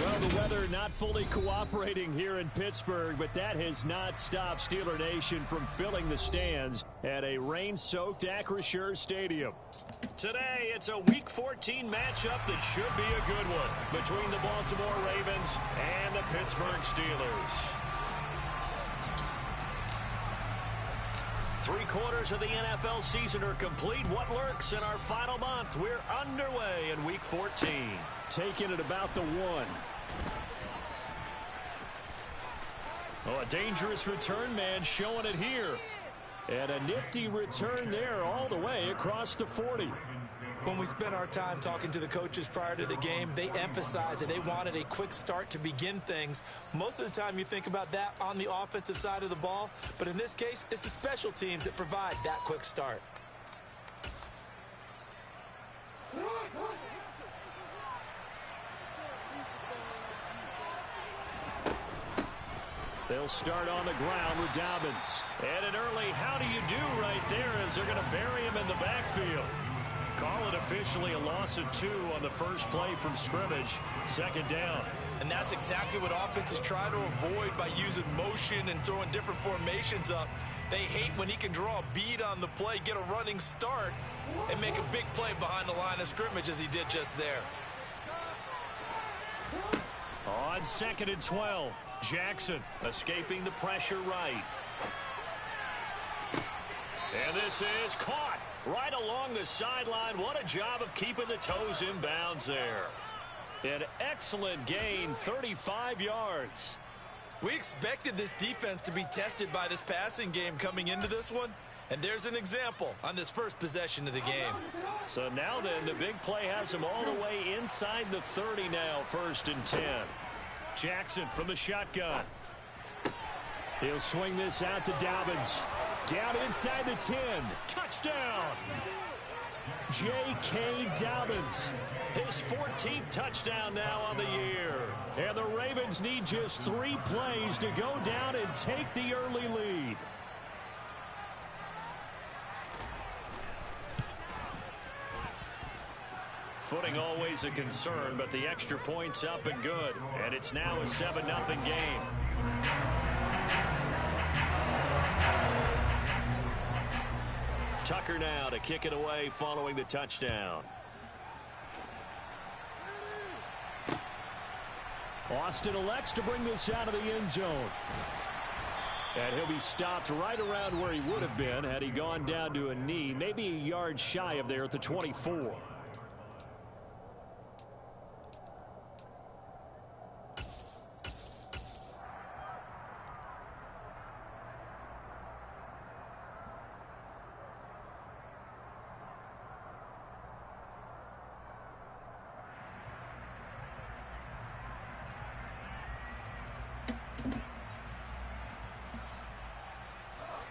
Well, the weather not fully cooperating here in Pittsburgh, but that has not stopped Steeler Nation from filling the stands at a rain-soaked Acrisure Stadium. Today, it's a Week 14 matchup that should be a good one between the Baltimore Ravens and the Pittsburgh Steelers. 3/4 of the NFL season are complete. What lurks in our final month? We're underway in Week 14. Taking it about the 1. Oh, a dangerous return man showing it here. And a nifty return there all the way across the 40. When we spent our time talking to the coaches prior to the game, they emphasized that they wanted a quick start to begin things. Most of the time you think about that on the offensive side of the ball, but in this case, it's the special teams that provide that quick start. They'll start on the ground with Dobbins. And an early how do you do right there as they're going to bury him in the backfield. Call it officially a loss of 2 on the first play from scrimmage. 2nd down. And that's exactly what offenses try to avoid by using motion and throwing different formations up. They hate when he can draw a bead on the play, get a running start, and make a big play behind the line of scrimmage as he did just there. On 2nd and 12, Jackson escaping the pressure right. And this is caught right along the sideline. What a job of keeping the toes in bounds there. An excellent gain, 35 yards. We expected this defense to be tested by this passing game coming into this one. And there's an example on this first possession of the game. So now then, the big play has him all the way inside the 30 now, 1st and 10. Jackson from the shotgun. He'll swing this out to Dobbins. Down inside the 10. Touchdown! J.K. Dobbins. His 14th touchdown now on the year. And the Ravens need just 3 plays to go down and take the early lead. Footing always a concern, but the extra point's up and good. And it's now a 7-0 game. Tucker now to kick it away following the touchdown. Austin elects to bring this out of the end zone. And he'll be stopped right around where he would have been had he gone down to a knee, maybe a yard shy of there at the 24.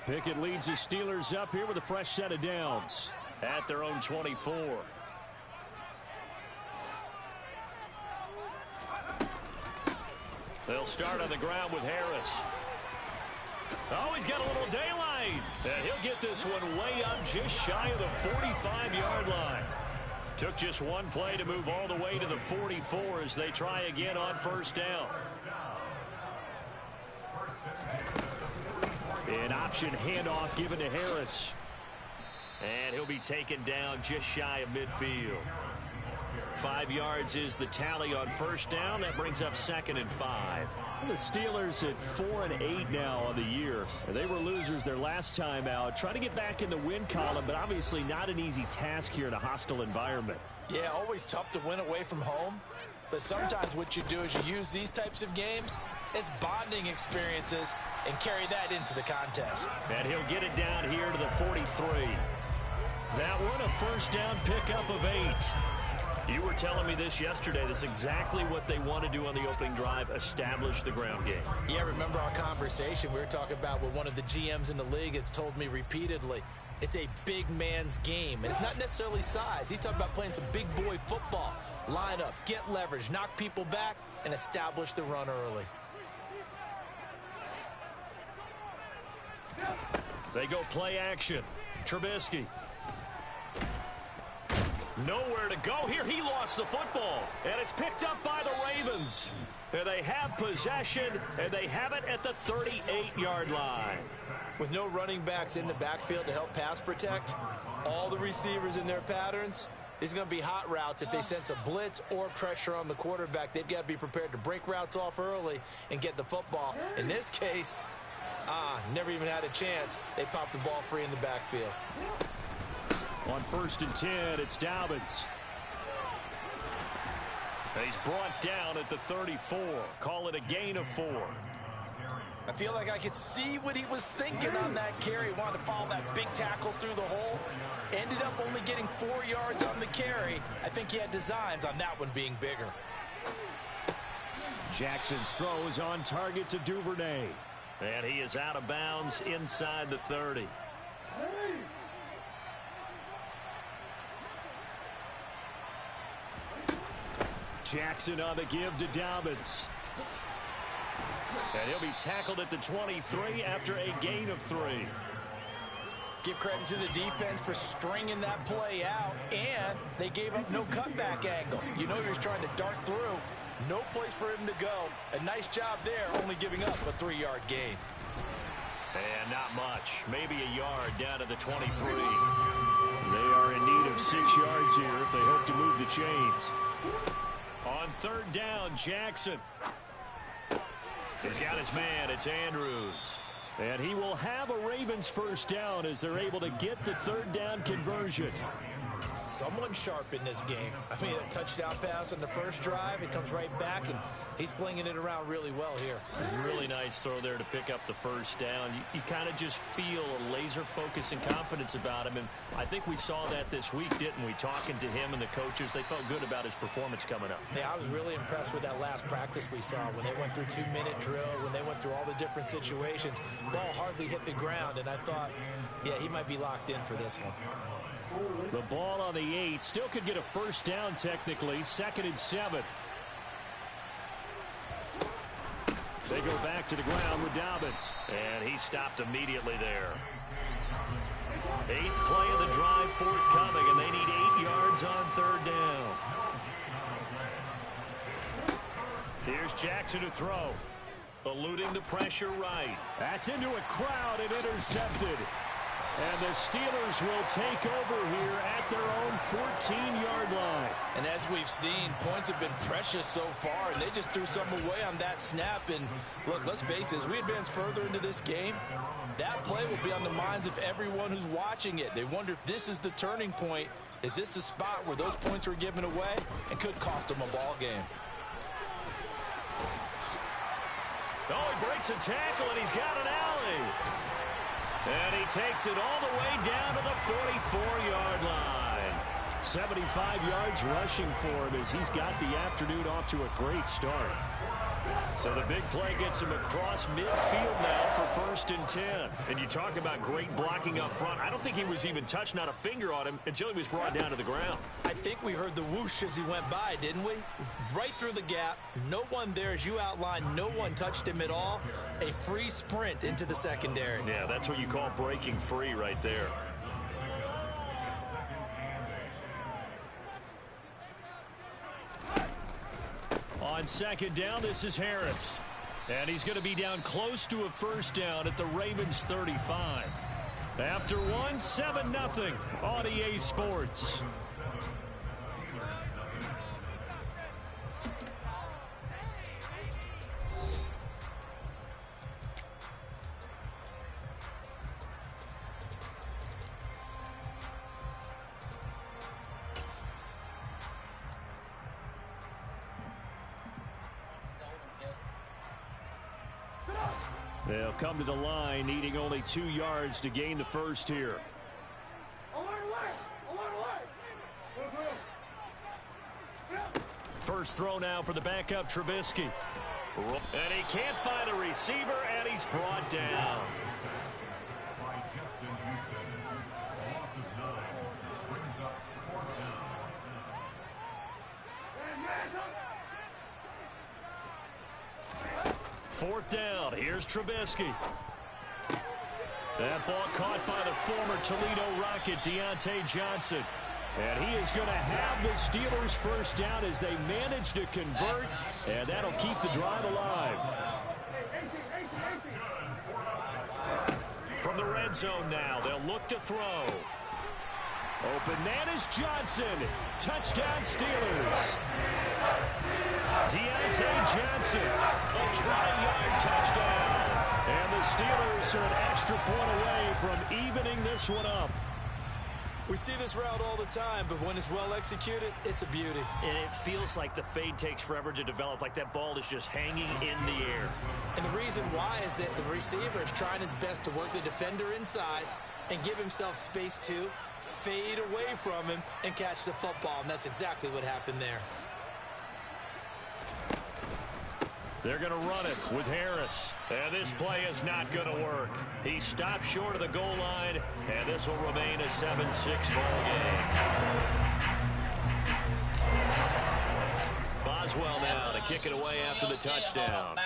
Pickett leads the Steelers up here with a fresh set of downs at their own 24. They'll start on the ground with Harris. Oh, he's got a little daylight. And he'll get this one way up just shy of the 45-yard line. Took just one play to move all the way to the 44 as they try again on 1st down. An option handoff given to Harris. And he'll be taken down just shy of midfield. 5 yards is the tally on 1st down. That brings up 2nd and 5. The Steelers at 4-8 now on the year. They were losers their last time out. Trying to get back in the win column, but obviously not an easy task here in a hostile environment. Yeah, always tough to win away from home. But sometimes what you do is you use these types of games as bonding experiences and carry that into the contest. And he'll get it down here to the 43. That one, a 1st down pickup of 8. You were telling me this yesterday. That's exactly what they want to do on the opening drive, establish the ground game. Yeah, remember our conversation? We were talking about what one of the GMs in the league has told me repeatedly. It's a big man's game, and it's not necessarily size. He's talking about playing some big boy football. Line up, get leverage, knock people back, and establish the run early. They go play action. Trubisky. Nowhere to go here. He lost the football, and it's picked up by the Ravens. And they have possession, and they have it at the 38-yard line. With no running backs in the backfield to help pass protect, all the receivers in their patterns, it's going to be hot routes. If they sense a blitz or pressure on the quarterback, they've got to be prepared to break routes off early and get the football. In this case, never even had a chance. They popped the ball free in the backfield. On 1st and 10, it's Dobbins. He's brought down at the 34. Call it a gain of 4. I feel like I could see what he was thinking on that carry. Wanted to follow that big tackle through the hole. Ended up only getting 4 yards on the carry. I think he had designs on that one being bigger. Jackson's throw is on target to Duvernay. And he is out of bounds inside the 30. Jackson on the give to Dobbins. And he'll be tackled at the 23 after a gain of 3. Give credit to the defense for stringing that play out, and they gave up no cutback angle. You know you're trying to dart through. No place for him to go. A nice job there, only giving up a 3-yard gain. And not much. Maybe a yard down to the 23. They are in need of 6 yards here if they hope to move the chains. On 3rd down, Jackson. He's got his man. It's Andrews. And he will have a Ravens 1st down as they're able to get the 3rd down conversion. Someone sharp in this game. I mean, a touchdown pass on the first drive. It comes right back, and he's flinging it around really well here. Really nice throw there to pick up the 1st down. You kind of just feel a laser focus and confidence about him, and I think we saw that this week, didn't we? Talking to him and the coaches, they felt good about his performance coming up. Yeah, I was really impressed with that last practice we saw when they went through 2-minute drill, when they went through all the different situations. Ball hardly hit the ground, and I thought, yeah, he might be locked in for this one. The ball on the 8. Still could get a 1st down technically. 2nd and 7. They go back to the ground with Dobbins. And he stopped immediately there. 8th play of the drive forthcoming, and they need 8 yards on 3rd down. Here's Jackson to throw. Eluding the pressure right. That's into a crowd and intercepted. And the Steelers will take over here at their own 14-yard line. And as we've seen, points have been precious so far, and they just threw some away on that snap. And look, let's face it, as we advance further into this game, that play will be on the minds of everyone who's watching it. They wonder if this is the turning point. Is this the spot where those points were given away and could cost them a ball game? Oh, he breaks a tackle, and he's got an alley. And he takes it all the way down to the 44-yard line. 75 yards rushing for him as he's got the afternoon off to a great start. So the big play gets him across midfield now for 1st and 10. And you talk about great blocking up front. I don't think he was even touched, not a finger on him, until he was brought down to the ground. I think we heard the whoosh as he went by, didn't we? Right through the gap. No one there, as you outlined. No one touched him at all. A free sprint into the secondary. Yeah, that's what you call breaking free right there. On 2nd down, this is Harris. And he's going to be down close to a 1st down at the Ravens 35. After 7-0 on EA Sports. They'll come to the line, needing only 2 yards to gain the 1st here. First throw now for the backup, Trubisky. And he can't find a receiver, and he's brought down. Fourth down. Here's Trubisky. That ball caught by the former Toledo Rocket, Deontay Johnson. And he is going to have the Steelers first down as they manage to convert, and that'll keep the drive alive. From the red zone now, they'll look to throw. Open man is Johnson. Touchdown Steelers. Deontay Johnson, a 20-yard touchdown. And the Steelers are an extra point away from evening this one up. We see this route all the time, but when it's well executed, it's a beauty. And it feels like the fade takes forever to develop, like that ball is just hanging in the air. And the reason why is that the receiver is trying his best to work the defender inside and give himself space to fade away from him and catch the football, and that's exactly what happened there. They're going to run it with Harris. And this play is not going to work. He stopped short of the goal line, and this will remain a 7-6 ball game. Boswell now to kick it away after the touchdown.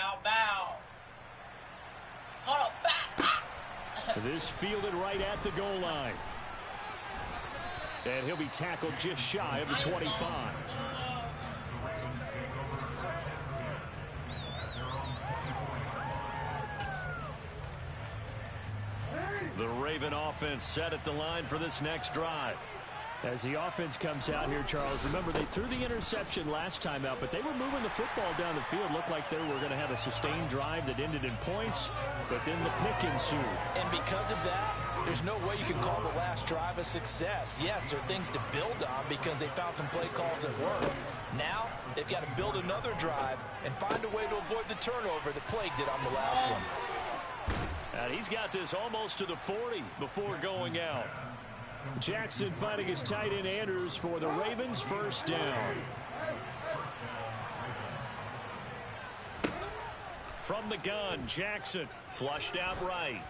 This fielded right at the goal line. And he'll be tackled just shy of the 25. The Raven offense set at the line for this next drive. As the offense comes out here, Charles, remember they threw the interception last time out, but they were moving the football down the field. Looked like they were going to have a sustained drive that ended in points, but then the pick ensued. And because of that, there's no way you can call the last drive a success. Yes, there are things to build on because they found some play calls that work. Now, they've got to build another drive and find a way to avoid the turnover that plagued it on the last one. And he's got this almost to the 40 before going out. Jackson finding his tight end Andrews for the Ravens first down. From the gun, Jackson flushed out right.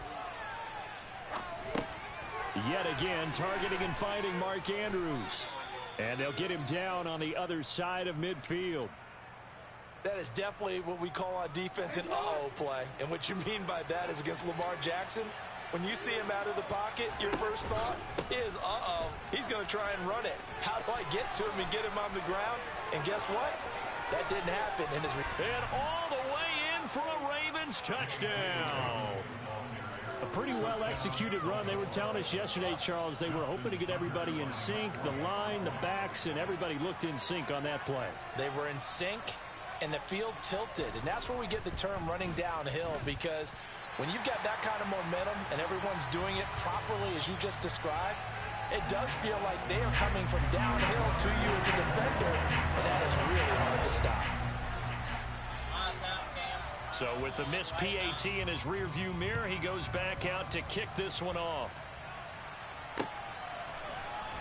Yet again, targeting and finding Mark Andrews. And they'll get him down on the other side of midfield. That is definitely what we call on defense an uh-oh play. And what you mean by that is against Lamar Jackson, when you see him out of the pocket, your first thought is, uh-oh, he's going to try and run it. How do I get to him and get him on the ground? And guess what? That didn't happen. And all the way in for a Ravens touchdown. A pretty well-executed run. They were telling us yesterday, Charles, they were hoping to get everybody in sync. The line, the backs, and everybody looked in sync on that play. They were in sync, and the field tilted. And that's where we get the term running downhill, because when you've got that kind of momentum and everyone's doing it properly as you just described, it does feel like they are coming from downhill to you as a defender, and that is really hard to stop. So with the missed PAT in his rearview mirror, he goes back out to kick this one off.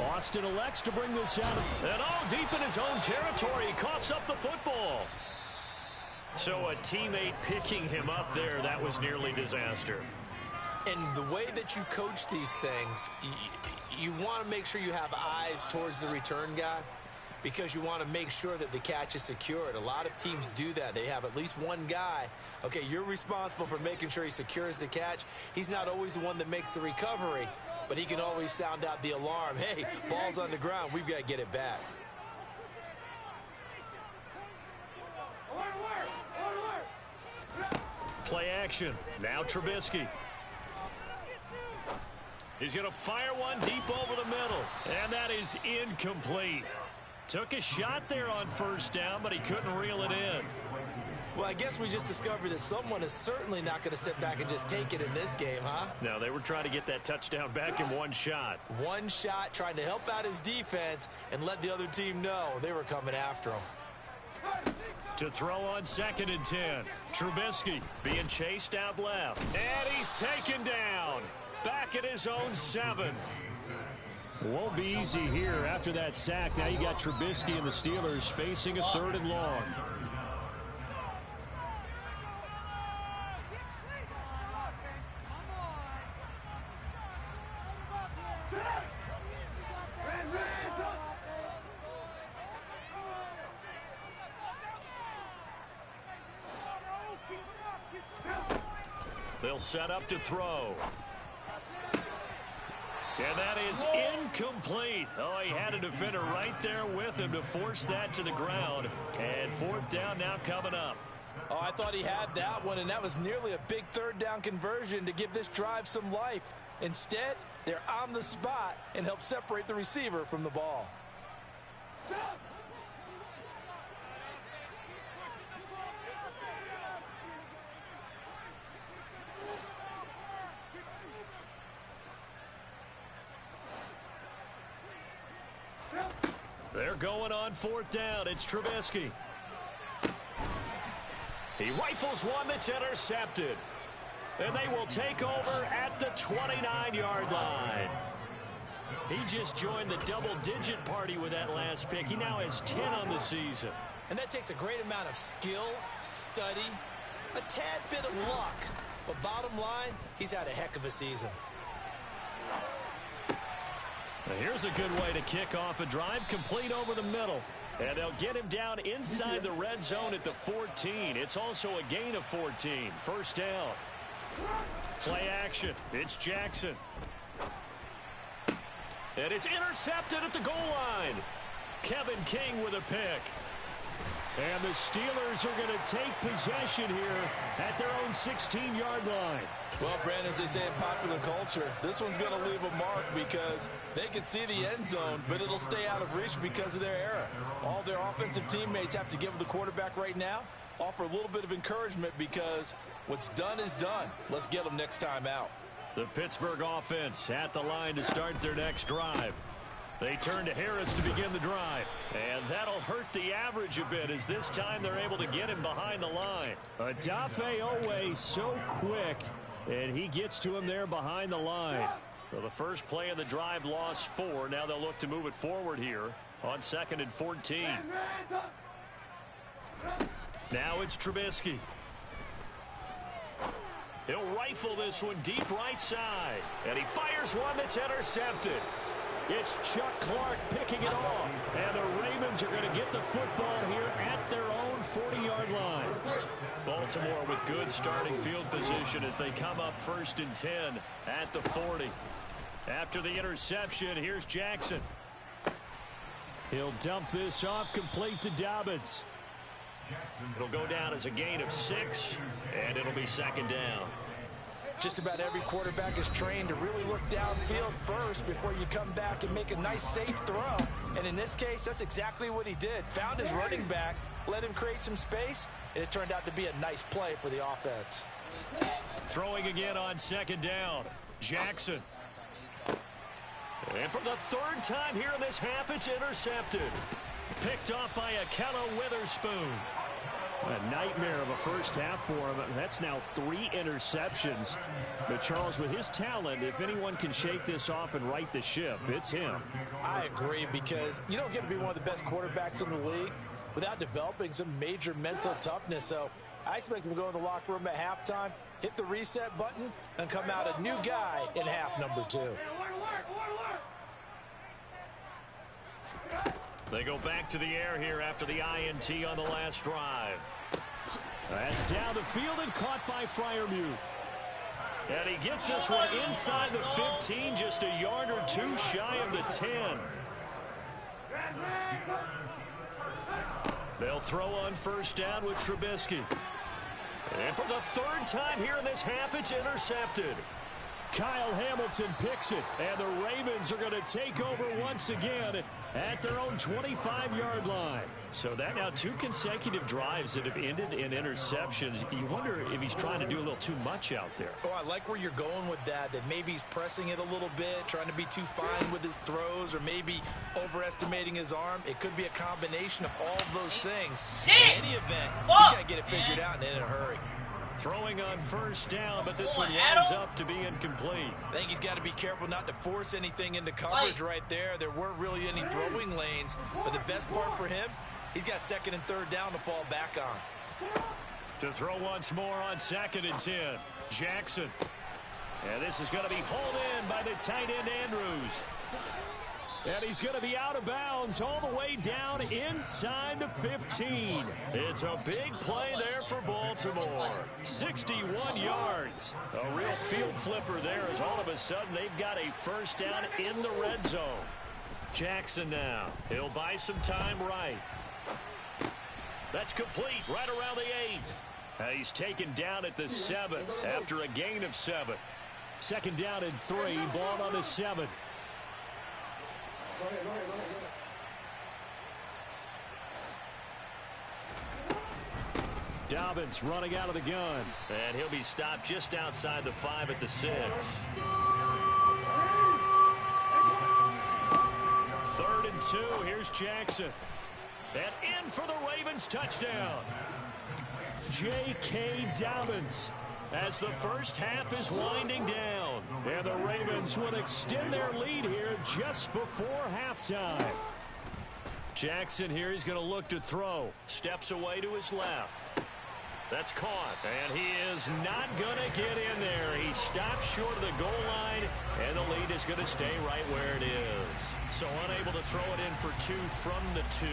Austin elects to bring this out. And all deep in his own territory, he coughs up the football. So a teammate picking him up there, that was nearly disaster. And the way that you coach these things, you want to make sure you have eyes towards the return guy, because you want to make sure that the catch is secured. A lot of teams do that. They have at least one guy. Okay, you're responsible for making sure he secures the catch. He's not always the one that makes the recovery, but he can always sound out the alarm. Hey, ball's on the ground. We've got to get it back. Play action. Now Trubisky. He's going to fire one deep over the middle. And that is incomplete. Took a shot there on first down, but he couldn't reel it in. Well, I guess we just discovered that someone is certainly not going to sit back and just take it in this game, huh? No, they were trying to get that touchdown back in one shot. One shot, trying to help out his defense and let the other team know they were coming after him. To throw on 2nd and 10. Trubisky being chased out left. And he's taken down. Back at his own 7. Won't be easy here after that sack. Now you got Trubisky and the Steelers facing a 3rd and long. They'll set up to throw. And that is incomplete. Oh, he had a defender right there with him to force that to the ground. And fourth down now coming up. Oh, I thought he had that one, and that was nearly a big third down conversion to give this drive some life. Instead, they're on the spot and help separate the receiver from the ball. They're going on fourth down. It's Trubisky. He rifles one that's intercepted. And they will take over at the 29-yard line. He just joined the double-digit party with that last pick. He now has 10 on the season. And that takes a great amount of skill, study, a tad bit of luck. But bottom line, he's had a heck of a season. Now here's a good way to kick off a drive, complete over the middle. And they'll get him down inside the red zone at the 14. It's also a gain of 14. First down. Play action. It's Jackson. And it's intercepted at the goal line. Kevin King with a pick. And the Steelers are going to take possession here at their own 16-yard line. Well, Brandon, as they say in popular culture, this one's going to leave a mark because they can see the end zone, but it'll stay out of reach because of their error. All their offensive teammates have to give the quarterback right now, offer a little bit of encouragement because what's done is done. Let's get them next time out. The Pittsburgh offense at the line to start their next drive. They turn to Harris to begin the drive. And that'll hurt the average a bit as this time they're able to get him behind the line. Odafe Oweh so quick, and he gets to him there behind the line. So the first play of the drive lost 4. Now they'll look to move it forward here on 2nd and 14. Now it's Trubisky. He'll rifle this one deep right side. And he fires one that's intercepted. It's Chuck Clark picking it off. And the Ravens are going to get the football here at their own 40-yard line. Baltimore with good starting field position as they come up 1st and 10 at the 40. After the interception, here's Jackson. He'll dump this off complete to Dobbins. It'll go down as a gain of 6, and it'll be 2nd down. Just about every quarterback is trained to really look downfield first before you come back and make a nice, safe throw. And in this case, that's exactly what he did. Found his running back, let him create some space, and it turned out to be a nice play for the offense. Throwing again on 2nd down. Jackson. And for the 3rd time here in this half, it's intercepted. Picked off by Akello Witherspoon. A nightmare of a first half for him. That's now 3 interceptions. But Charles, with his talent, if anyone can shake this off and right the ship, it's him. I agree, because you don't get to be one of the best quarterbacks in the league without developing some major mental toughness. So I expect him to go in the locker room at halftime, hit the reset button, and come out a new guy in half number 2. They go back to the air here after the INT on the last drive. That's down the field and caught by Freiermuth. And he gets this one inside the 15, just a yard or 2 shy of the 10. They'll throw on 1st down with Trubisky. And for the 3rd time here in this half, it's intercepted. Kyle Hamilton picks it, and the Ravens are going to take over once again at their own 25-yard line. So that now 2 consecutive drives that have ended in interceptions. You wonder if he's trying to do a little too much out there. Oh, I like where you're going with that maybe he's pressing it a little bit, trying to be too fine with his throws, or maybe overestimating his arm. It could be a combination of all of those things. In any event, he's got to get it figured out and in a hurry. Throwing on 1st down, but this one winds up to be incomplete. I think he's got to be careful not to force anything into coverage right there. There weren't really any throwing lanes, but the best part for him, he's got 2nd and 3rd down to fall back on. To throw once more on 2nd and 10, Jackson. And this is going to be hauled in by the tight end, Andrews. And he's going to be out of bounds all the way down inside the 15. It's a big play there for Baltimore. 61 yards. A real field flipper there as all of a sudden they've got a first down in the red zone. Jackson now. He'll buy some time right. That's complete right around the 8. He's taken down at the 7 after a gain of 7. Second down and 3. Ball on the 7. Dobbins running out of the gun. And he'll be stopped just outside the 5 at the 6. Third and 2. Here's Jackson. And in for the Ravens touchdown. J.K. Dobbins. As the first half is winding down. And the Ravens will extend their lead here just before halftime. Jackson here, he's going to look to throw. Steps away to his left. That's caught. And he is not going to get in there. He stops short of the goal line. And the lead is going to stay right where it is. So unable to throw it in for 2 from the 2.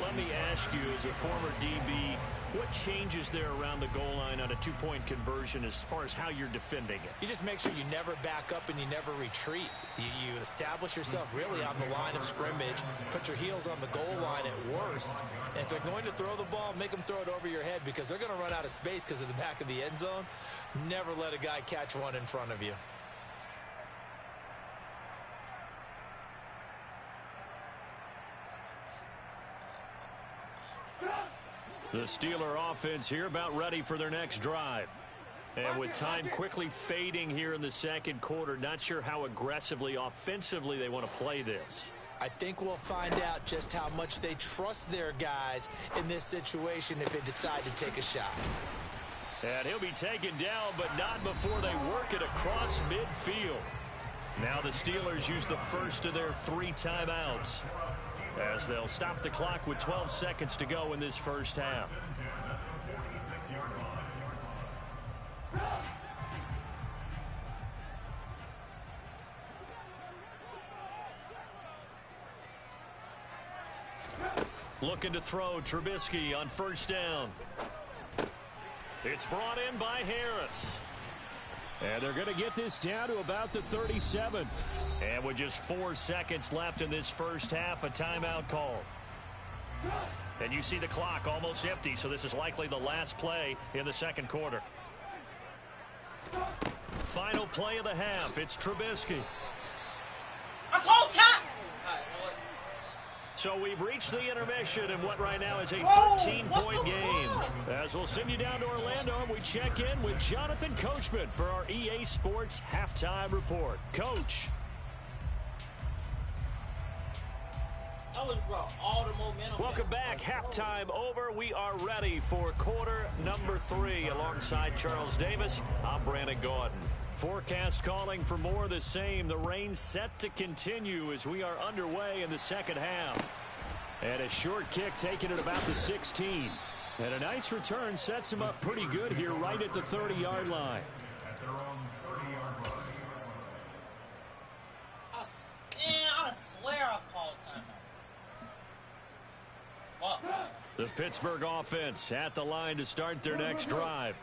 Let me ask you, as a former DB, what changes there around the goal line on a 2-point conversion as far as how you're defending it? You just make sure you never back up and you never retreat. You establish yourself really on the line of scrimmage, put your heels on the goal line at worst. And if they're going to throw the ball, make them throw it over your head because they're going to run out of space because of the back of the end zone. Never let a guy catch one in front of you. The Steeler offense here about ready for their next drive. And with time quickly fading here in the second quarter, not sure how aggressively, offensively they want to play this. I think we'll find out just how much they trust their guys in this situation if they decide to take a shot. And he'll be taken down, but not before they work it across midfield. Now the Steelers use the first of their 3 timeouts, as they'll stop the clock with 12 seconds to go in this first half. Looking to throw, Trubisky on first down. It's brought in by Harris. And they're going to get this down to about the 37. And with just 4 seconds left in this first half, a timeout call. And you see the clock almost empty, so this is likely the last play in the second quarter. Final play of the half, it's Trubisky. I called time! So we've reached the intermission in what right now is a 13-point game. As we'll send you down to Orlando, and we check in with Jonathan Coachman for our EA Sports Halftime Report. Coach. That was, bro, all the momentum. Welcome back. Halftime over. We are ready for quarter number 3. Alongside Charles Davis, I'm Brandon Gaudin. Forecast calling for more of the same. The rain set to continue as we are underway in the second half. And a short kick taken at about the 16. And a nice return sets him up pretty good here right at the 30-yard line. I swear I called timeout. Fuck. The Pittsburgh offense at the line to start their next drive.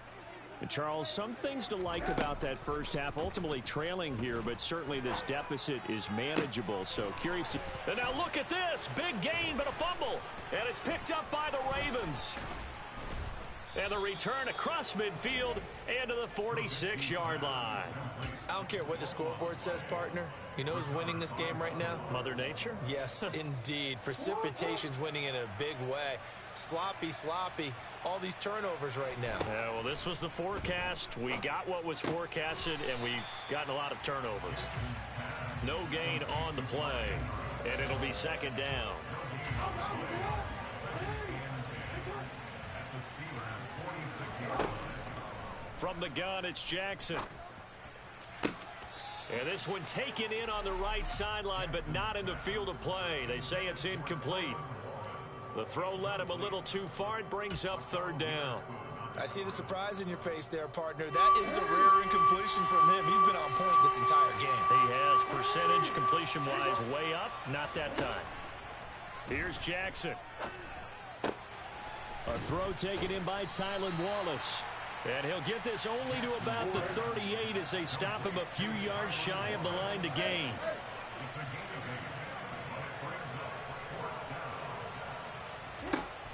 And Charles, some things to like about that first half, ultimately trailing here, but certainly this deficit is manageable. So curious to... And now look at this. Big gain, but a fumble. And it's picked up by the Ravens. And the return across midfield and to the 46-yard line. I don't care what the scoreboard says, partner. You know who's winning this game right now? Mother Nature? Yes, indeed. Precipitation's winning in a big way. Sloppy, all these turnovers right now. Yeah, well, this was the forecast. We got what was forecasted, and we've gotten a lot of turnovers. No gain on the play, and it'll be second down. From the gun, it's Jackson. And this one taken in on the right sideline, but not in the field of play. They say it's incomplete. The throw led him a little too far. It brings up third down. I see the surprise in your face there, partner. That is a rare incompletion from him. He's been on point this entire game. He has percentage completion-wise way up. Not that time. Here's Jackson. A throw taken in by Tylan Wallace. And he'll get this only to about the 38 as they stop him a few yards shy of the line to gain.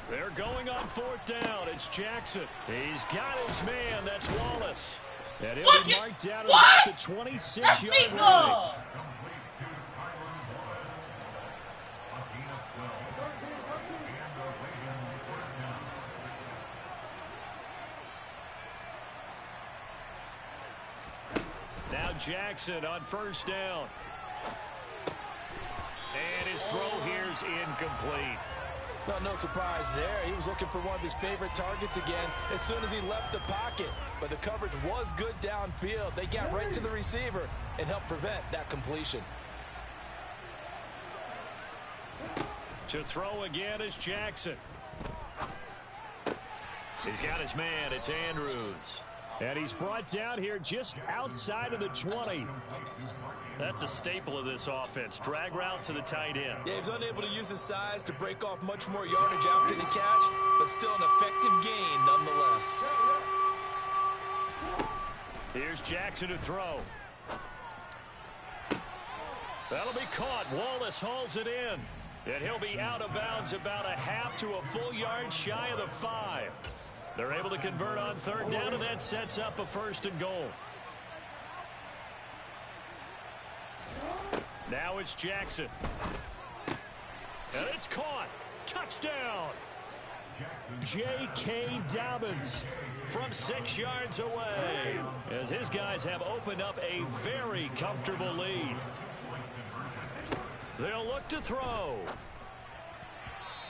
They're going on fourth down. It's Jackson. He's got his man. That's Wallace. And he'll be marked down at about the 26-yard line. Now Jackson on first down. And his throw here's incomplete. Well, no surprise there. He was looking for one of his favorite targets again as soon as he left the pocket. But the coverage was good downfield. They got right to the receiver and helped prevent that completion. To throw again is Jackson. He's got his man. It's Andrews. And he's brought down here just outside of the 20. That's a staple of this offense. Drag route to the tight end. Yeah, he was unable to use his size to break off much more yardage after the catch, but still an effective gain nonetheless. Here's Jackson to throw. That'll be caught. Wallace hauls it in. And he'll be out of bounds about a half to a full yard shy of the 5. They're able to convert on third down, and that sets up a first and goal. Now it's Jackson. And it's caught. Touchdown. J.K. Dobbins from 6 yards away, as his guys have opened up a very comfortable lead. They'll look to throw.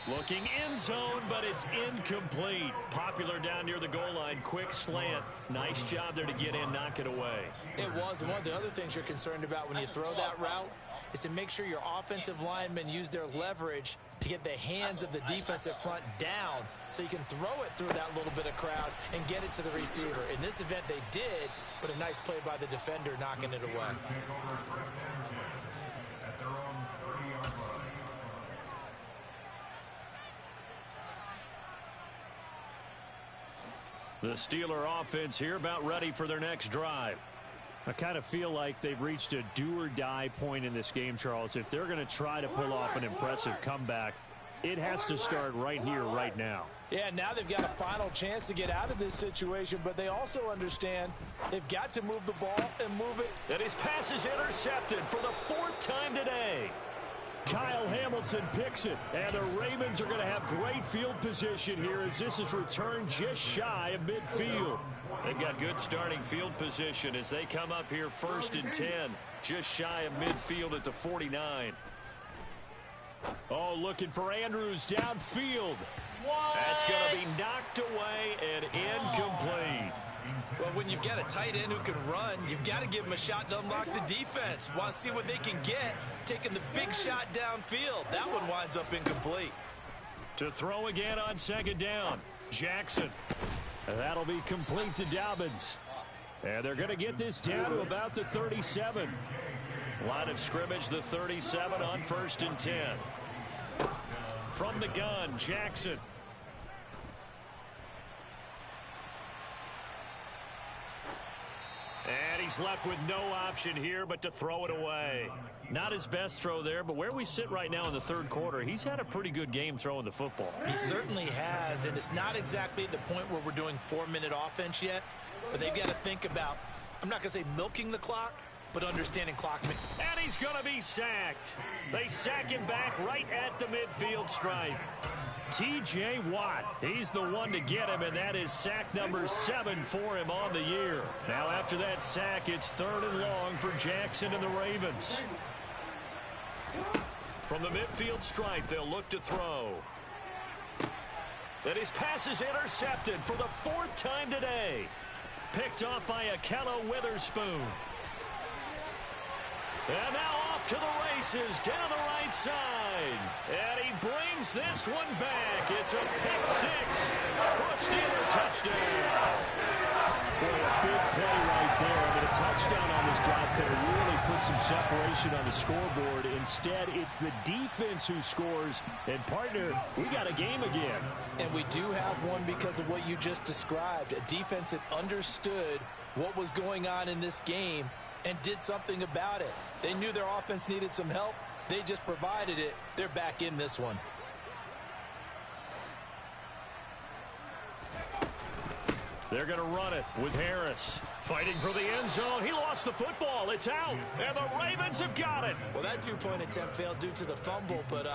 Looking in zone, but it's incomplete. Popular down near the goal line. Quick slant. Nice job there to get in, knock it away. It was. And one of the other things you're concerned about when you throw that route is to make sure your offensive linemen use their leverage to get the hands of the defensive front down so you can throw it through that little bit of crowd and get it to the receiver. In this event, they did, but a nice play by the defender knocking it away. The Steeler offense here about ready for their next drive. I kind of feel like they've reached a do-or-die point in this game, Charles. If they're going to try to pull off an impressive comeback, it has to start right here, right now. Yeah, now they've got a final chance to get out of this situation, but they also understand they've got to move the ball and move it. And his pass is intercepted for the 4th time today. Kyle Hamilton picks it, and the Ravens are going to have great field position here as this is returned just shy of midfield. They've got good starting field position as they come up here 1st and 10, just shy of midfield at the 49. Oh, looking for Andrews downfield. What? That's going to be knocked away and incomplete. Well, when you've got a tight end who can run, you've got to give him a shot to unlock the defense. Want to see what they can get, taking the big shot downfield. That one winds up incomplete. To throw again on 2nd down, Jackson. That'll be complete to Dobbins. And they're going to get this down to about the 37. Line of scrimmage, the 37 on 1st and 10. From the gun, Jackson. And he's left with no option here but to throw it away. Not his best throw there, but where we sit right now in the 3rd quarter, he's had a pretty good game throwing the football. He certainly has, and it's not exactly at the point where we're doing 4-minute offense yet, but they've got to think about, I'm not going to say milking the clock, but understanding clock. And he's going to be sacked. They sack him back right at the midfield stripe. T.J. Watt, he's the one to get him, and that is sack number 7 for him on the year. Now after that sack, it's 3rd and long for Jackson and the Ravens. From the midfield stripe, they'll look to throw. And his pass is intercepted for the 4th time today. Picked off by Akello Witherspoon. And now off to the races down the right side. And he brings brings this one back. It's a pick six for a Steeler touchdown. Boy, a big play right there. I mean, a touchdown on this drive could have really put some separation on the scoreboard. Instead, it's the defense who scores. And, partner, we got a game again. And we do have one because of what you just described. A defense that understood what was going on in this game and did something about it. They knew their offense needed some help. They just provided it. They're back in this one. They're going to run it with Harris. Fighting for the end zone. He lost the football. It's out. And the Ravens have got it. Well, that two-point attempt failed due to the fumble. But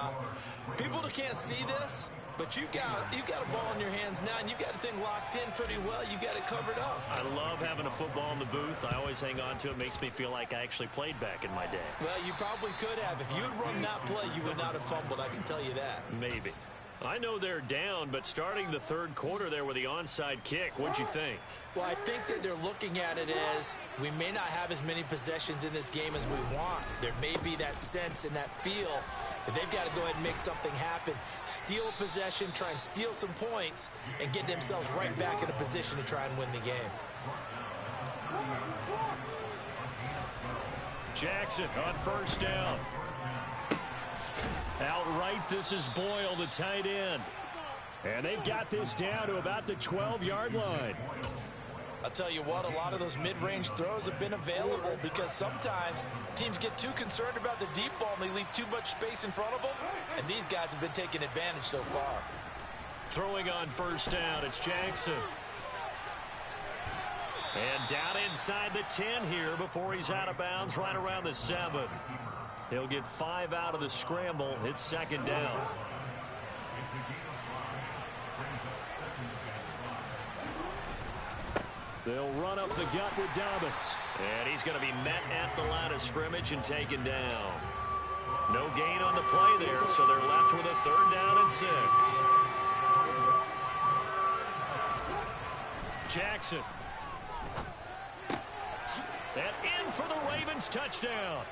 people that can't see this, but you've got a ball in your hands now, and you've got the thing locked in pretty well. You've got it covered up. I love having a football in the booth. I always hang on to it. Makes me feel like I actually played back in my day. Well, you probably could have. If you'd run that play, you would not have fumbled. I can tell you that. Maybe. I know they're down, but starting the third quarter there with the onside kick, what'd you think? Well, I think that they're looking at it as we may not have as many possessions in this game as we want. There may be that sense and that feel that they've got to go ahead and make something happen. Steal a possession, try and steal some points, and get themselves right back in a position to try and win the game. Jackson on first down. Outright, this is Boyle, the tight end. And they've got this down to about the 12-yard line. I'll tell you what, a lot of those mid-range throws have been available because sometimes teams get too concerned about the deep ball and they leave too much space in front of them. And these guys have been taking advantage so far. Throwing on first down, it's Jackson. And down inside the 10 here before he's out of bounds, right around the 7. He'll get 5 out of the scramble. It's second down. They'll run up the gut with Dobbins. And he's going to be met at the line of scrimmage and taken down. No gain on the play there, so they're left with a third down and 6. Jackson. And in for the Ravens touchdown.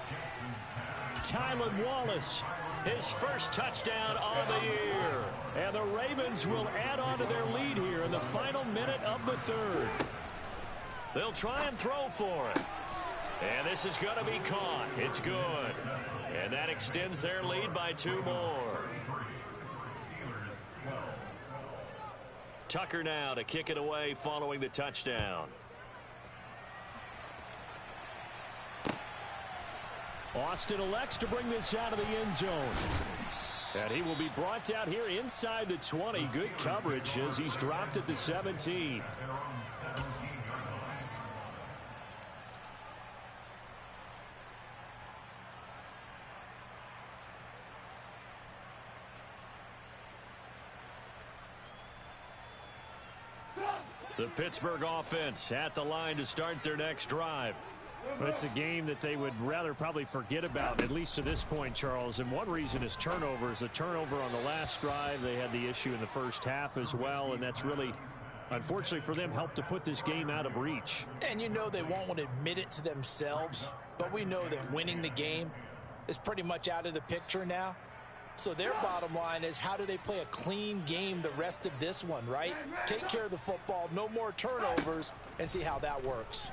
Tylan Wallace, his first touchdown on the year. And the Ravens will add on to their lead here in the final minute of the third. They'll try and throw for it. And this is going to be caught. It's good. And that extends their lead by 2 more. Tucker now to kick it away following the touchdown. Austin elects to bring this out of the end zone. And he will be brought out here inside the 20. Good coverage as he's dropped at the 17. The Pittsburgh offense at the line to start their next drive. But it's a game that they would rather probably forget about, at least to this point, Charles. And one reason is turnovers. A turnover on the last drive. They had the issue in the first half as well, and that's really, unfortunately for them, helped to put this game out of reach. And you know they won't want to admit it to themselves, but we know that winning the game is pretty much out of the picture now. So their bottom line is, how do they play a clean game the rest of this one, right? Take care of the football, no more turnovers, and see how that works.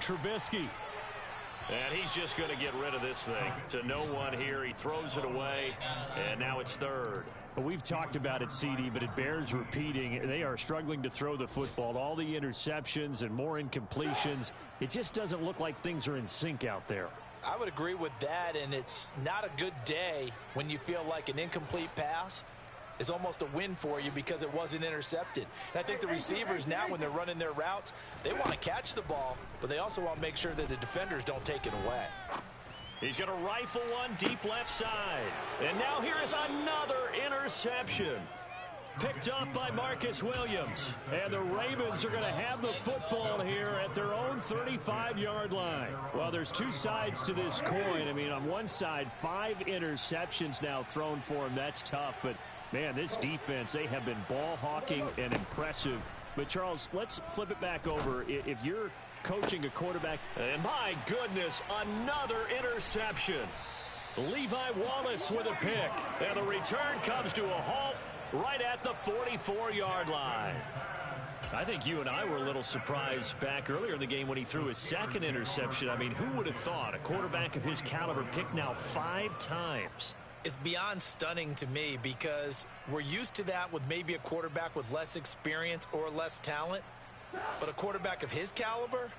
Trubisky. And he's just going to get rid of this thing. To no one here. He throws it away, and now it's third. Well, we've talked about it, CD, but it bears repeating. They are struggling to throw the football. All the interceptions and more incompletions. It just doesn't look like things are in sync out there. I would agree with that, and it's not a good day when you feel like an incomplete pass is almost a win for you because it wasn't intercepted. And I think the receivers now, when they're running their routes, they want to catch the ball, but they also want to make sure that the defenders don't take it away. He's going to rifle one deep left side. And now here is another interception. Picked up by Marcus Williams. And the Ravens are going to have the football here at their own 35-yard line. Well, there's two sides to this coin. I mean, on one side, 5 interceptions now thrown for him. That's tough, but man, this defense, they have been ball hawking and impressive. But, Charles, let's flip it back over. If you're coaching a quarterback. And my goodness, another interception. Levi Wallace with a pick. And the return comes to a halt right at the 44-yard line. I think you and I were a little surprised back earlier in the game when he threw his second interception. I mean, who would have thought a quarterback of his caliber picked now 5 times? It's beyond stunning to me because we're used to that with maybe a quarterback with less experience or less talent. But a quarterback of his caliber,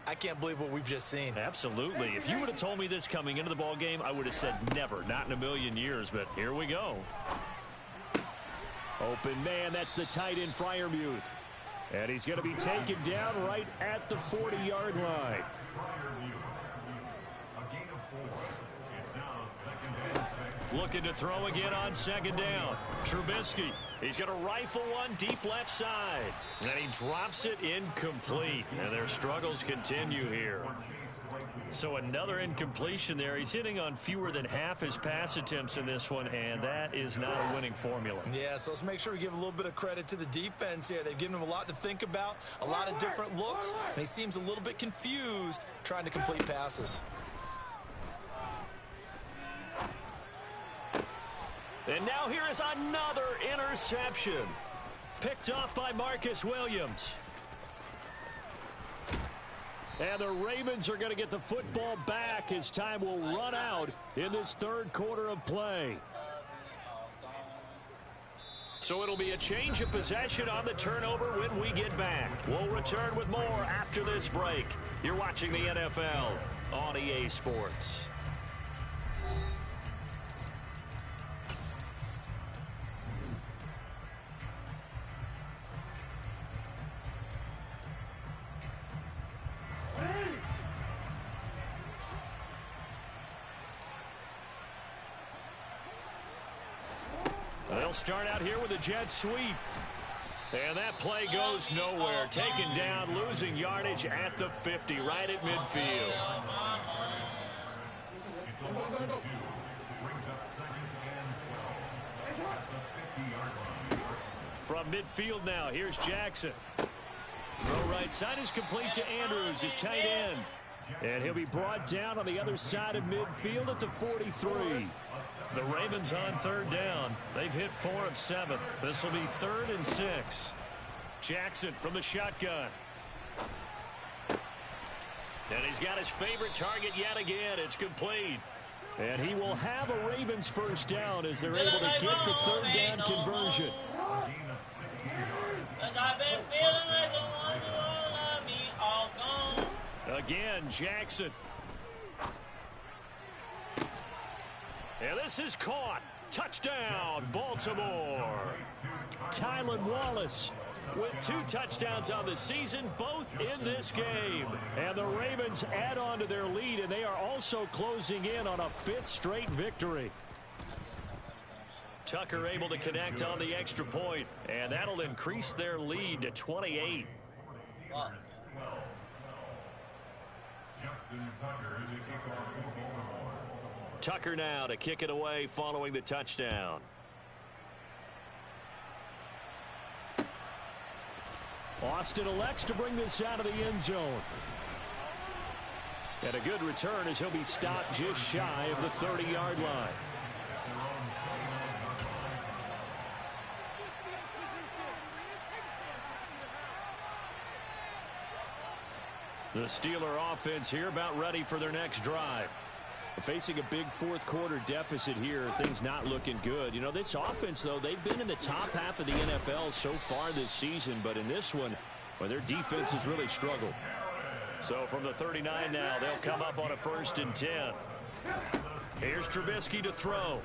I can't believe what we've just seen. Absolutely. If you would have told me this coming into the ball game, I would have said never, not in a million years. But here we go. Open man, that's the tight end Freiermuth. And he's going to be taken down right at the 40-yard line. Looking to throw again on second down. Trubisky. He's going to rifle one deep left side. And he drops it incomplete. And their struggles continue here. So another incompletion there. He's hitting on fewer than half his pass attempts in this one, and that is not a winning formula. Yeah, so let's make sure we give a little bit of credit to the defense here. They've given him a lot to think about, a lot of different looks, and he seems a little bit confused trying to complete passes. And now here is another interception. Picked off by Marcus Williams. And the Ravens are going to get the football back as time will run out in this third quarter of play. So it'll be a change of possession on the turnover when we get back. We'll return with more after this break. You're watching the NFL on EA Sports. They'll start out here with a jet sweep. And that play goes nowhere. Taken down, losing yardage at the 50, right at midfield. From midfield now, here's Jackson. Throw right side is complete to Andrews, his tight end. And he'll be brought down on the other side of midfield at the 43. The Ravens on third down. They've hit 4 of 7. This will be 3rd and 6. Jackson from the shotgun. And he's got his favorite target yet again. It's complete. And he will have a Ravens first down as they're able to get the third down conversion. I've been feeling like the one who won't let me all gone. Again, Jackson. And this is caught. Touchdown, Baltimore. Tylan Wallace with 2 touchdowns on the season, both in this game. And the Ravens add on to their lead, and they are also closing in on a 5th straight victory. Tucker able to connect on the extra point, and that'll increase their lead to 28. Wow. Tucker now to kick it away following the touchdown. Austin elects to bring this out of the end zone. And a good return as he'll be stopped just shy of the 30-yard line. The Steeler offense here about ready for their next drive. Facing a big fourth quarter deficit here, things not looking good. You know, this offense, though, they've been in the top half of the NFL so far this season, but in this one, well, their defense has really struggled. So from the 39 now, they'll come up on a 1st and 10. Here's Trubisky to throw.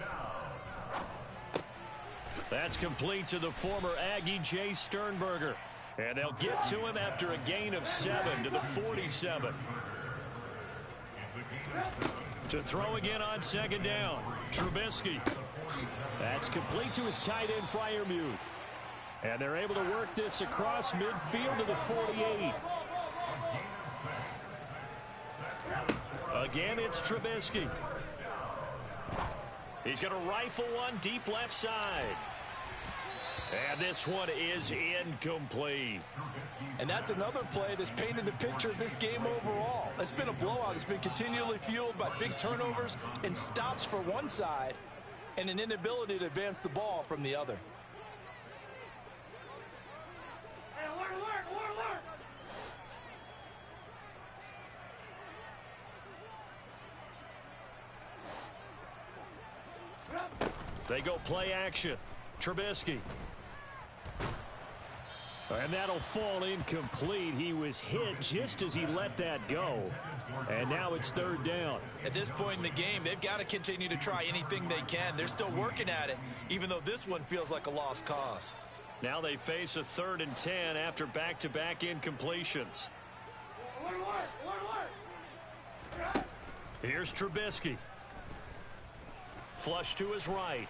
That's complete to the former Aggie Jay Sternberger. And they'll get to him after a gain of 7 to the 47. To throw again on second down. Trubisky. That's complete to his tight end, Freiermuth. And they're able to work this across midfield to the 48. Again, it's Trubisky. He's going to rifle one deep left side. And this one is incomplete. And that's another play that's painted the picture of this game overall. It's been a blowout. It's been continually fueled by big turnovers and stops for one side and an inability to advance the ball from the other. They go play action. Trubisky. And that'll fall incomplete. He was hit just as he let that go. And now it's third down. At this point in the game, they've got to continue to try anything they can. They're still working at it, even though this one feels like a lost cause. Now they face a 3rd and 10 after back-to-back incompletions. Here's Trubisky. Flush to his right.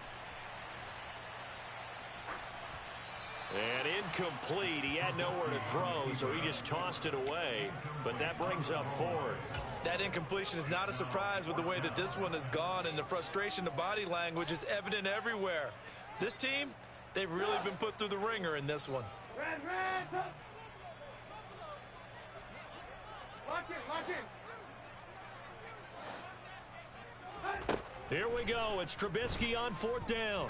And incomplete. He had nowhere to throw, so he just tossed it away. But that brings up 4th. That incompletion is not a surprise with the way that this one has gone, and the frustration, the body language is evident everywhere. This team, they've really been put through the ringer in this one. Here we go. It's Trubisky on 4th down.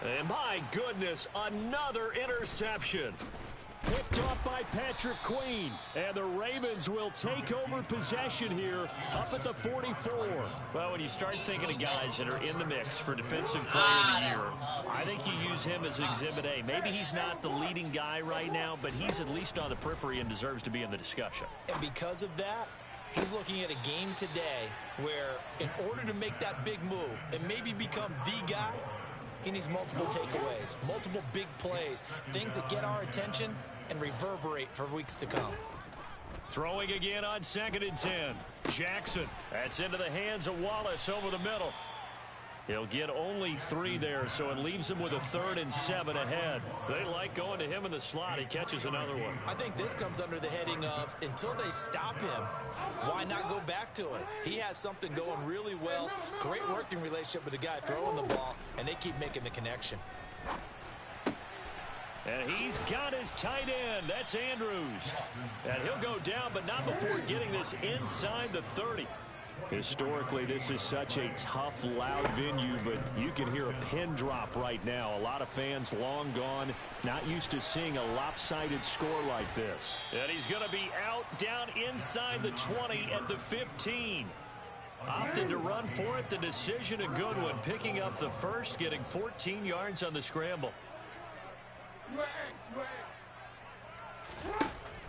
And my goodness, another interception. Picked off by Patrick Queen. And the Ravens will take over possession here up at the 44. Well, when you start thinking of guys that are in the mix for Defensive Player of the Year, I think you use him as Exhibit A. Maybe he's not the leading guy right now, but he's at least on the periphery and deserves to be in the discussion. And because of that, he's looking at a game today where in order to make that big move and maybe become the guy, he needs multiple takeaways, multiple big plays, things that get our attention and reverberate for weeks to come. Throwing again on 2nd and 10. Jackson. That's into the hands of Wallace over the middle. He'll get only 3 there, so it leaves him with a 3rd and 7 ahead. They like going to him in the slot. He catches another one. I think this comes under the heading of until they stop him, why not go back to it? He has something going really well. Great working relationship with the guy throwing the ball, and they keep making the connection. And he's got his tight end. That's Andrews. And he'll go down, but not before getting this inside the 30. Historically, this is such a tough, loud venue, but you can hear a pin drop right now. A lot of fans long gone, not used to seeing a lopsided score like this. And he's going to be out down inside the 20 at the 15. Opted to run for it. The decision a good one. Picking up the first, getting 14 yards on the scramble.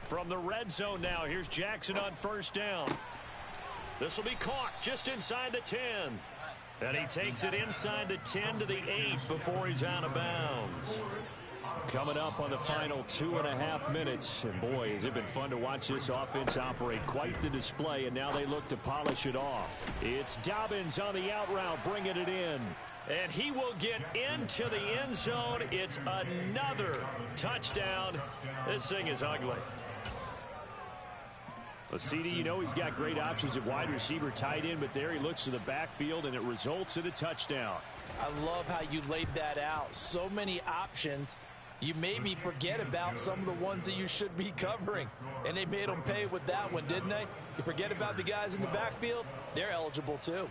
From the red zone now, here's Jackson on 1st down. This will be caught just inside the 10. And he takes it inside the 10 to the 8 before he's out of bounds. Coming up on the final 2.5 minutes. And boy, has it been fun to watch this offense operate. Quite the display, and now they look to polish it off. It's Dobbins on the out route, bringing it in. And he will get into the end zone. It's another touchdown. This thing is ugly. Well, CD, you know he's got great options at wide receiver, tight end, but there he looks to the backfield, and it results in a touchdown. I love how you laid that out. So many options. You maybe forget about some of the ones that you should be covering. And they made them pay with that one, didn't they? You forget about the guys in the backfield, they're eligible too.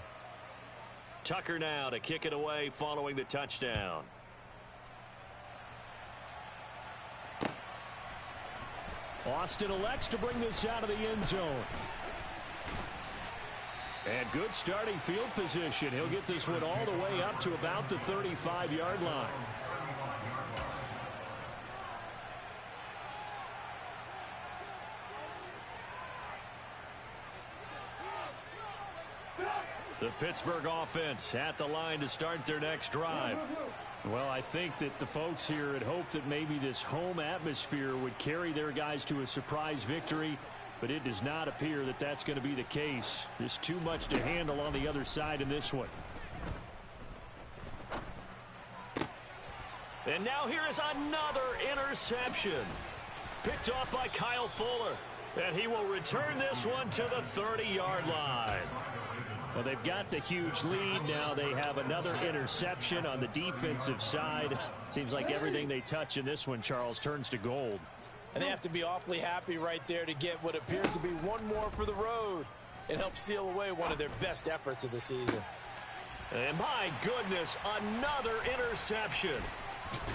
Tucker now to kick it away following the touchdown. Austin elects to bring this out of the end zone. And good starting field position. He'll get this one all the way up to about the 35-yard line. The Pittsburgh offense at the line to start their next drive. Well, I think that the folks here had hoped that maybe this home atmosphere would carry their guys to a surprise victory, but it does not appear that that's going to be the case. There's too much to handle on the other side in this one. And now here is another interception. Picked off by Kyle Fuller. And he will return this one to the 30-yard line. Well, they've got the huge lead. Now they have another interception on the defensive side. Seems like everything they touch in this one, Charles, turns to gold. And they have to be awfully happy right there to get what appears to be one more for the road. It helps seal away one of their best efforts of the season. And my goodness, another interception.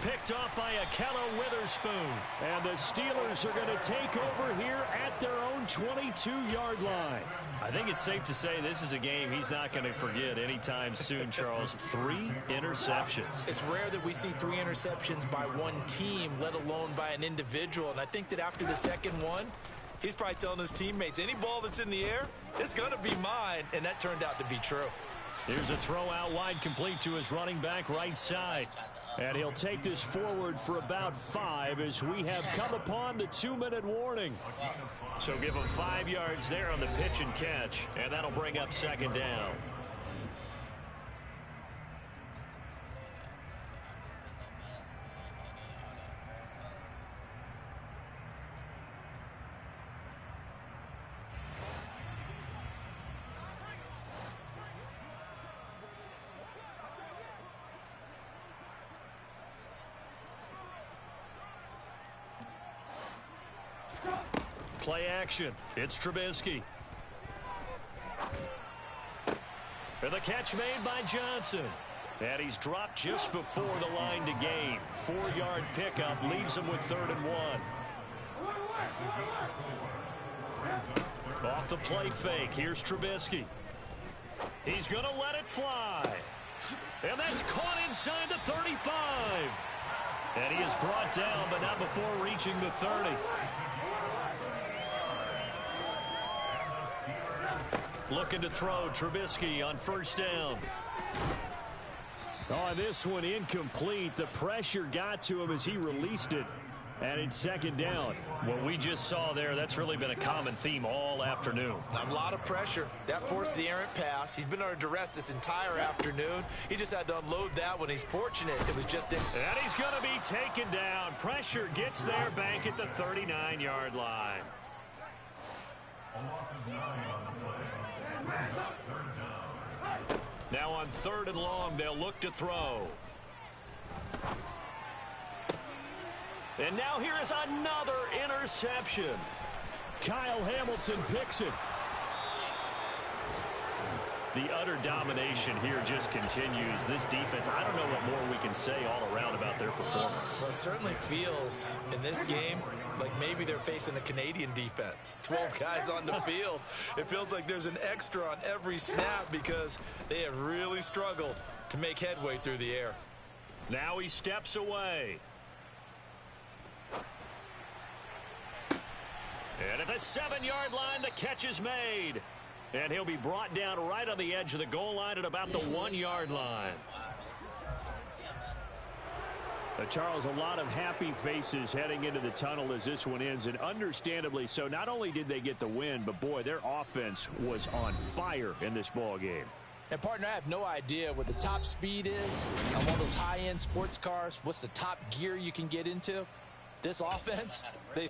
Picked off by Akello Witherspoon. And the Steelers are going to take over here at their own 22-yard line. I think it's safe to say this is a game he's not going to forget anytime soon, Charles. 3 interceptions. It's rare that we see 3 interceptions by one team, let alone by an individual. And I think that after the second one, he's probably telling his teammates, any ball that's in the air, it's going to be mine. And that turned out to be true. Here's a throw out wide, complete to his running back right side. And he'll take this forward for about 5 as we have come upon the 2-minute warning. So give him 5 yards there on the pitch and catch, and that'll bring up second down. Play action. It's Trubisky. And the catch made by Johnson. And he's dropped just before the line to gain. 4-yard pickup leaves him with 3rd and 1. Off the play fake. Here's Trubisky. He's going to let it fly. And that's caught inside the 35. And he is brought down, but not before reaching the 30. Looking to throw. Trubisky on 1st down. Oh, this one incomplete. The pressure got to him as he released it. And it's 2nd down. What we just saw there, that's really been a common theme all afternoon. A lot of pressure. That forced the errant pass. He's been under duress this entire afternoon. He just had to unload that one. He's fortunate it was just in. And he's going to be taken down. Pressure gets there back at the 39-yard line. Now on 3rd and long, they'll look to throw. And now here is another interception. Kyle Hamilton picks it. The utter domination here just continues. This defense, I don't know what more we can say all around about their performance. Well, it certainly feels in this game like maybe they're facing a Canadian defense. 12 guys on the field. It feels like there's an extra on every snap because they have really struggled to make headway through the air. Now he steps away. And at the 7-yard line, the catch is made. And he'll be brought down right on the edge of the goal line at about the 1-yard line. Charles, a lot of happy faces heading into the tunnel as this one ends, and understandably so. Not only did they get the win, but boy, their offense was on fire in this ball game. And partner, I have no idea what the top speed is on one of those high-end sports cars. What's the top gear you can get into? This offense, they